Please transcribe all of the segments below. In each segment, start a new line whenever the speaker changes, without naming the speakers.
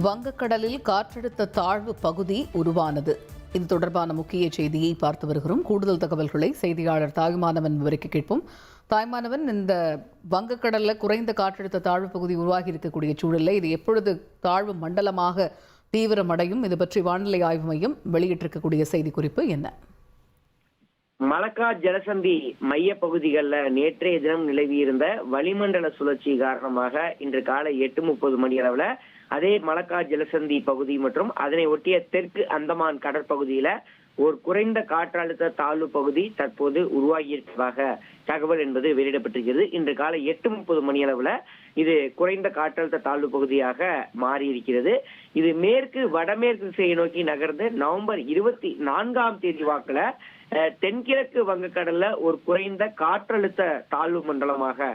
வங்கக்கடலில் காற்றழுத்த தாழ்வு பகுதி உருவானது. இது தொடர்பான முக்கிய செய்தியை பார்த்து வருகிறோம். கூடுதல் தகவல்களை செய்தியாளர் தாய்மானவன் விவரிக்க கேட்போம். தாய்மானவன், இந்த வங்கக்கடலில் குறைந்த காற்றழுத்த தாழ்வு பகுதி உருவாகி இருக்கக்கூடிய சூழலில் இது எப்பொழுது தாழ்வு மண்டலமாக தீவிரமடையும்? இது பற்றி வானிலை ஆய்வு மையம் வெளியிட்டிருக்கக்கூடிய செய்திக்குறிப்பு என்ன?
மலக்கா ஜலசந்தி மைய பகுதிகளில் நேற்றைய தினம் நிலவியிருந்த வளிமண்டல சுழற்சி காரணமாக இன்று காலை 8:30 மணி அளவுல அதே மலக்கா ஜலசந்தி பகுதி மற்றும் அதனை ஒட்டிய தெற்கு அந்தமான் கடற்பகுதியில ஒரு குறைந்த காற்றழுத்த தாழ்வு பகுதி தற்போது உருவாகியிருப்பதாக தகவல் என்பது வெளியிடப்பட்டிருக்கிறது. இன்று காலை 8:30 மணி அளவுல இது குறைந்த காற்றழுத்த தாழ்வு பகுதியாக மாறியிருக்கிறது. இது மேற்கு வடமேற்கு திசையை நோக்கி நகர்ந்து நவம்பர் 24ஆம் தேதி வாக்குல தென்கிழக்கு வங்கக்கடல்ல ஒரு குறைந்த காற்றழுத்த தாழ்வு மண்டலமாக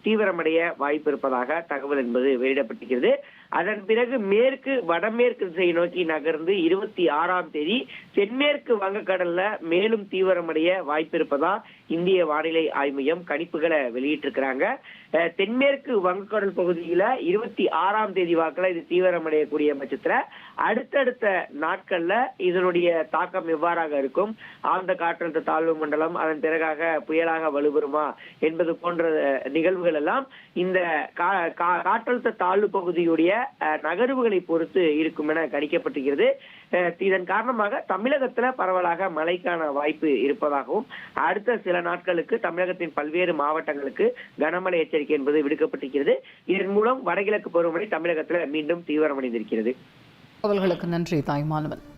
தீவிரமடைய வாய்ப்பு இருப்பதாக தகவல் என்பது வெளியிடப்பட்டிருக்கிறது. அதன் பிறகு மேற்கு வடமேற்கு திசையை நோக்கி நகர்ந்து 26ஆம் தேதி தென்மேற்கு வங்கக்கடல்ல மேலும் தீவிரமடைய வாய்ப்பு இருப்பதா இந்திய வானிலை ஆய்வு மையம் கணிப்புகளை வெளியிட்டிருக்கிறாங்க. தென்மேற்கு வங்கக்கடல் பகுதியில 26ஆம் தேதி வாக்குல இது தீவிரமடையக்கூடிய பட்சத்துல அடுத்தடுத்த நாட்கள்ல இதனுடைய தாக்கம் எவ்வாறாக இருக்கும், ஆழ்ந்த காற்றழுத்த தாழ்வு மண்டலம் அதன் பிறகாக புயலாக வலுப்பெறுமா என்பது போன்ற நிகழ்வுகள் எல்லாம் இந்த காற்றழுத்த தாழ்வு பகுதியுடைய நகர்வுகளை பொறுத்து இருக்கும் என கணிக்கப்பட்டிருக்கிறது. இதன் காரணமாக தமிழகத்துல பரவலாக மழைக்கான வாய்ப்பு இருப்பதாகவும் அடுத்த சில நாட்களுக்கு தமிழகத்தின் பல்வேறு மாவட்டங்களுக்கு கனமழை எச்சரிக்கை என்பது விடுக்கப்பட்டிருக்கிறது. இதன் மூலம் வடகிழக்கு பருவமழை தமிழகத்துல மீண்டும் தீவிரமடைந்திருக்கிறது.
தகவல்களுக்கு நன்றி தாய்மானவன்.